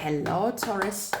Hello, Taurus,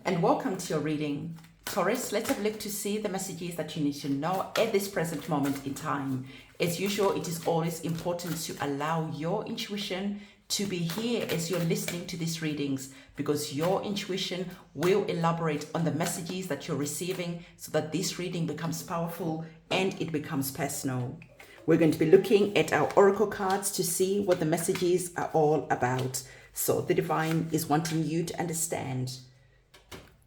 and welcome to your reading. Taurus, let's have a look to see the messages that you need to know at this present moment in time. As usual, it is always important to allow your intuition to be here as you're listening to these readings, because your intuition will elaborate on the messages that you're receiving so that this reading becomes powerful and it becomes personal. We're going to be looking at our oracle cards to see what the messages are all about. So the divine is wanting you to understand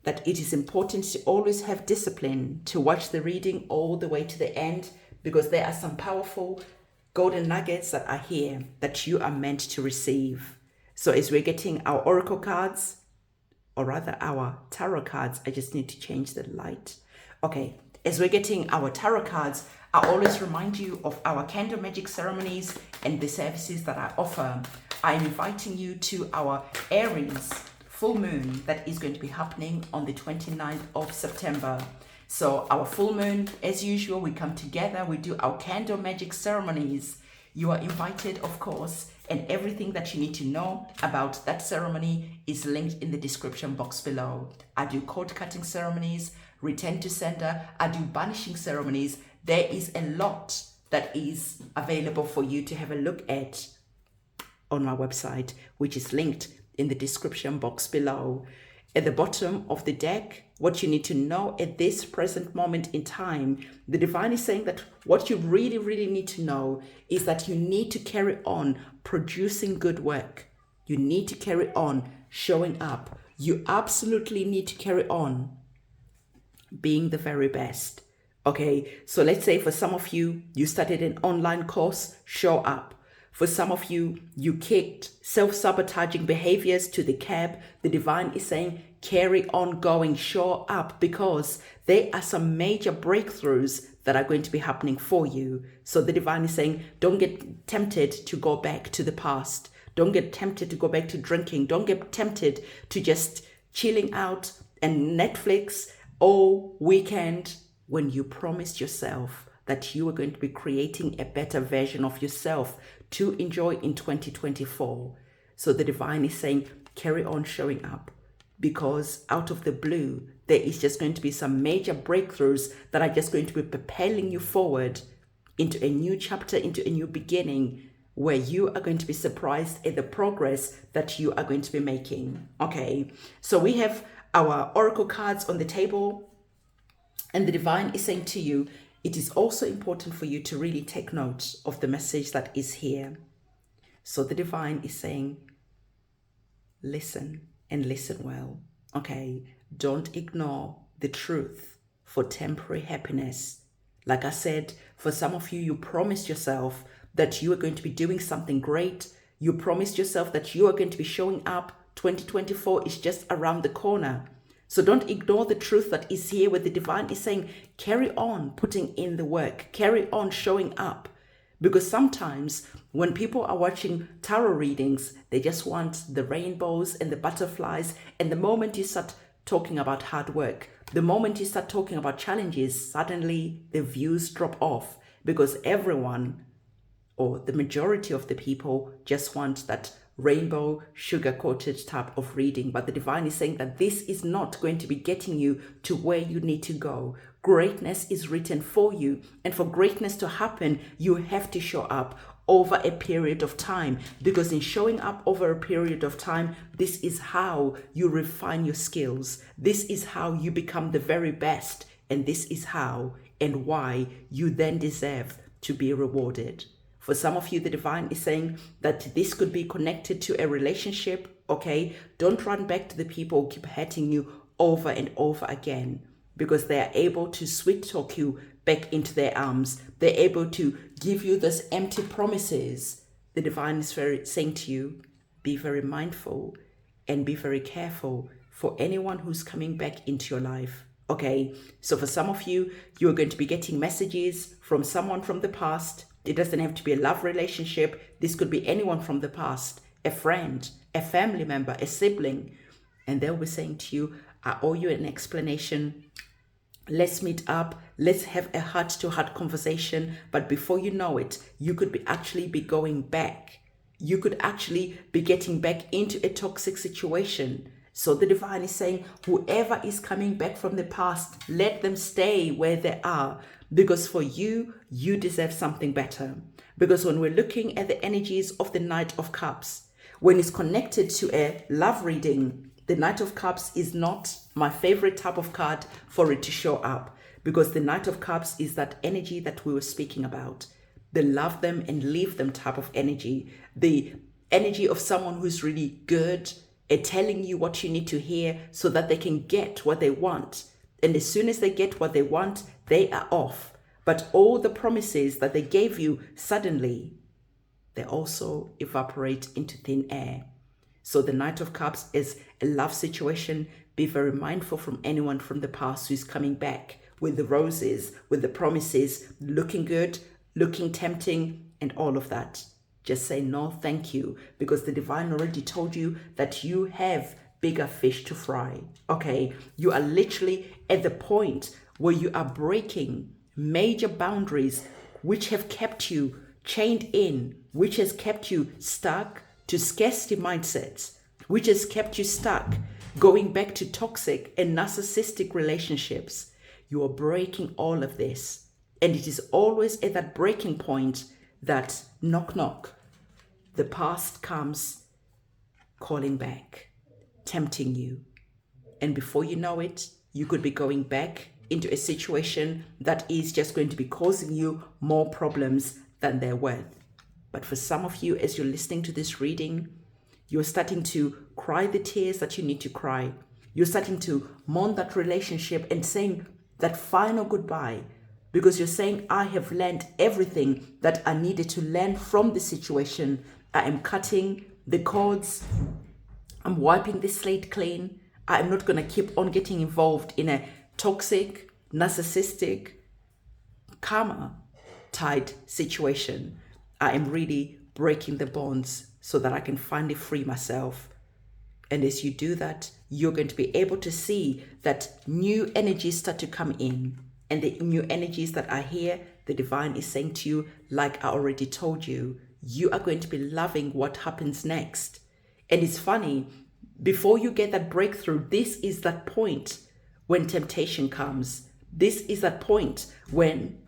that it is important to always have discipline, to watch the reading all the way to the end, because there are some powerful golden nuggets that are here that you are meant to receive. So as we're getting our oracle cards, or rather our tarot cards, I just need to change the light. Okay, as we're getting our tarot cards, I always remind you of our candle magic ceremonies and the services that I offer. I'm inviting you to our Aries full moon that is going to be happening on the 29th of September. So our full moon, as usual, we come together, we do our candle magic ceremonies. You are invited, of course, and everything that you need to know about that ceremony is linked in the description box below. I do cord cutting ceremonies, return to sender, I do banishing ceremonies. There is a lot that is available for you to have a look at on my website, which is linked in the description box below. At the bottom of the deck, what you need to know at this present moment in time, the divine is saying that what you really need to know is that you need to carry on producing good work. You need to carry on showing up. You absolutely need to carry on being the very best. Okay, so let's say for some of you, you started an online course, show up. For some of you, you kicked self-sabotaging behaviors to the curb. The divine is saying, carry on going, show up, because there are some major breakthroughs that are going to be happening for you. So the divine is saying, don't get tempted to go back to the past. Don't get tempted to go back to drinking. Don't get tempted to just chilling out and Netflix all weekend when you promised yourself that you are going to be creating a better version of yourself to enjoy in 2024. So the divine is saying, carry on showing up, because out of the blue, there is just going to be some major breakthroughs that are just going to be propelling you forward into a new chapter, into a new beginning, where you are going to be surprised at the progress that you are going to be making. Okay, so we have our oracle cards on the table, and the divine is saying to you, it is also important for you to really take note of the message that is here. So the divine is saying, listen and listen well. Okay, don't ignore the truth for temporary happiness. Like I said, for some of you, you promised yourself that you are going to be doing something great. You promised yourself that you are going to be showing up. 2024 is just around the corner. So don't ignore the truth that is here, where the divine is saying, carry on putting in the work, carry on showing up. Because sometimes when people are watching tarot readings, they just want the rainbows and the butterflies. And the moment you start talking about hard work, the moment you start talking about challenges, suddenly the views drop off, because everyone, or the majority of the people, just want that rainbow sugar-coated type of reading. But the divine is saying that this is not going to be getting you to where you need to go. Greatness is written for you, and for greatness to happen, you have to show up over a period of time, because in showing up over a period of time, this is how you refine your skills. This is how you become the very best, and this is how and why you then deserve to be rewarded. For some of you, the divine is saying that this could be connected to a relationship, okay? Don't run back to the people who keep hurting you over and over again, because they are able to sweet talk you back into their arms. They're able to give you those empty promises. The divine is saying to you, be very mindful and be very careful for anyone who's coming back into your life. Okay, so for some of you, you're going to be getting messages from someone from the past. It doesn't have to be a love relationship. This could be anyone from the past, a friend, a family member, a sibling. And they'll be saying to you, I owe you an explanation. Let's meet up. Let's have a heart-to-heart conversation. But before you know it, you could be actually be going back. you could actually be getting back into a toxic situation. So the divine is saying, whoever is coming back from the past, let them stay where they are, because for you, you deserve something better. Because when we're looking at the energies of the Knight of Cups, when it's connected to a love reading, the Knight of Cups is not my favorite type of card for it to show up, because the Knight of Cups is that energy that we were speaking about. The love them and leave them type of energy. The energy of someone who's really good at telling you what you need to hear so that they can get what they want. And as soon as they get what they want, they are off. But all the promises that they gave you suddenly, they also evaporate into thin air. So the Knight of Cups is a love situation. Be very mindful from anyone from the past who's coming back with the roses, with the promises, looking good, looking tempting, and all of that. Just say no, thank you, because the divine already told you that you have bigger fish to fry. Okay, you are literally at the point where you are breaking major boundaries which have kept you chained in, which has kept you stuck to scarcity mindsets, which has kept you stuck going back to toxic and narcissistic relationships. You are breaking all of this. And it is always at that breaking point that knock, knock, the past comes calling back, tempting you. And before you know it, you could be going back into a situation that is just going to be causing you more problems than they're worth. But for some of you, as you're listening to this reading, you're starting to cry the tears that you need to cry. You're starting to mourn that relationship and saying that final goodbye, because you're saying, I have learned everything that I needed to learn from the situation. I am cutting the cords. I'm wiping the slate clean. I am not going to keep on getting involved in a toxic, narcissistic, karma-tied situation. I am really breaking the bonds so that I can finally free myself. And as you do that, you're going to be able to see that new energies start to come in. And the new energies that are here, the divine is saying to you, like I already told you, you are going to be loving what happens next. And it's funny, before you get that breakthrough, this is that point when temptation comes. This is that point when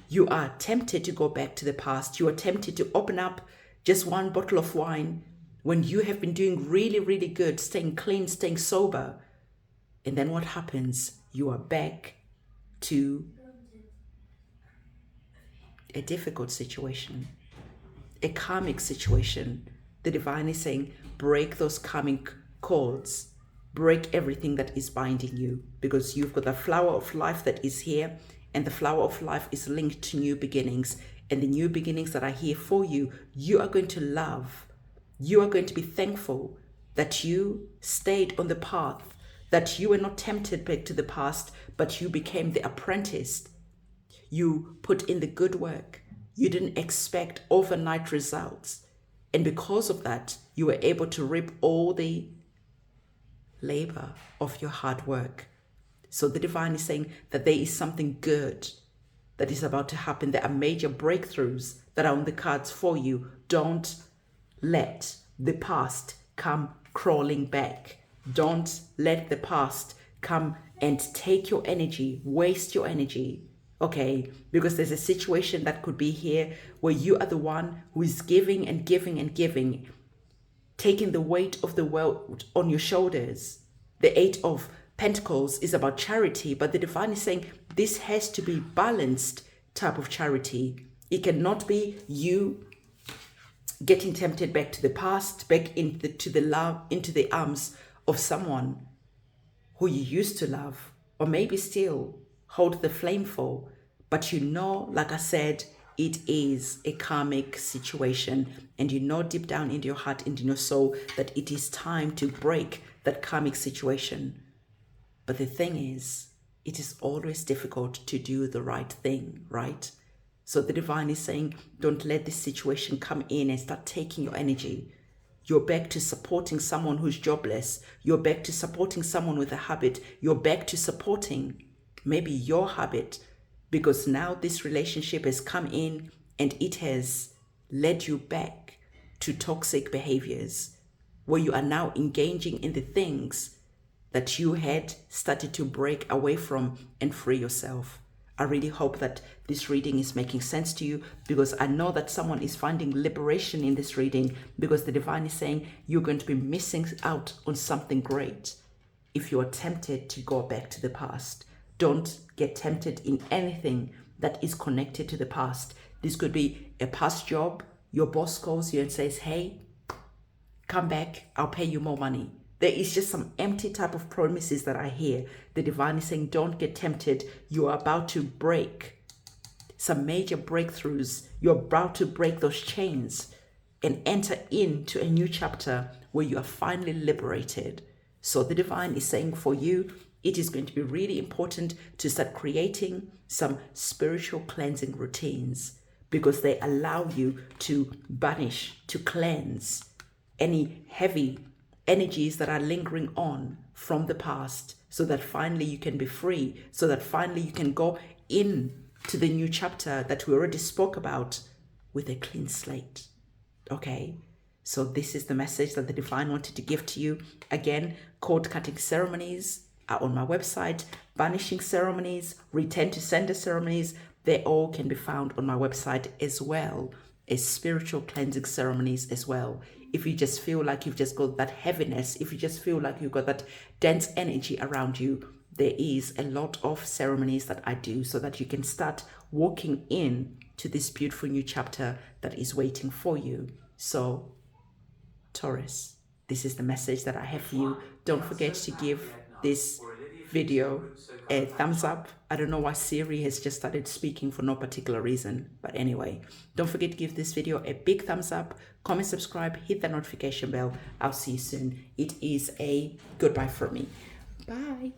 you are tempted to go back to the past. You are tempted to open up just one bottle of wine when you have been doing really, really good, staying clean, staying sober. And then what happens? You are back to a difficult situation, a karmic situation. The divine is saying, break those karmic cords, break everything that is binding you, because you've got the flower of life that is here, and the flower of life is linked to new beginnings. And the new beginnings that are here for you, you are going to love. You are going to be thankful that you stayed on the path, that you were not tempted back to the past, but you became the apprentice. You put in the good work. You didn't expect overnight results. And because of that, you were able to reap all the labor of your hard work. So the divine is saying that there is something good that is about to happen. There are major breakthroughs that are on the cards for you. Don't let the past come crawling back. Don't let the past come and take your energy, waste your energy, okay? Because there's a situation that could be here where you are the one who is giving and giving and giving, taking the weight of the world on your shoulders. The Eight of Pentacles is about charity, but the divine is saying this has to be balanced type of charity. It cannot be you getting tempted back to the past, back into the arms of someone who you used to love, or maybe still hold the flame for. But you know, like I said, it is a karmic situation, and you know deep down in your heart and in your soul that it is time to break that karmic situation. But the thing is, it is always difficult to do the right thing, right? So the divine is saying, don't let this situation come in and start taking your energy. You're back to supporting someone who's jobless. You're back to supporting someone with a habit. You're back to supporting maybe your habit, because now this relationship has come in and it has led you back to toxic behaviors, where you are now engaging in the things that you had started to break away from and free yourself. I really hope that this reading is making sense to you, because I know that someone is finding liberation in this reading, because the divine is saying you're going to be missing out on something great if you are tempted to go back to the past. Don't get tempted in anything that is connected to the past. This could be a past job. Your boss calls you and says, hey, come back, I'll pay you more money. There is just some empty type of promises that I hear. The divine is saying, don't get tempted. You are about to break some major breakthroughs. You're about to break those chains and enter into a new chapter where you are finally liberated. So the divine is saying for you, it is going to be really important to start creating some spiritual cleansing routines, because they allow you to banish, to cleanse any heavy energies that are lingering on from the past, so that finally you can be free, so that finally you can go in to the new chapter that we already spoke about with a clean slate. Okay, so this is the message that the divine wanted to give to you. Again, cord cutting ceremonies are on my website. Banishing ceremonies, return to sender ceremonies, they all can be found on my website, as well as spiritual cleansing ceremonies as well. If you just feel like you've just got that heaviness, if you just feel like you've got that dense energy around you, there is a lot of ceremonies that I do, so that you can start walking in to this beautiful new chapter that is waiting for you. So, Taurus, this is the message that I have for you. Don't forget to give this video a thumbs up. I don't know why Siri has just started speaking for no particular reason, but anyway, don't forget to give this video a big thumbs up, comment, subscribe, hit the notification bell. I'll see you soon. It is a goodbye from me. Bye.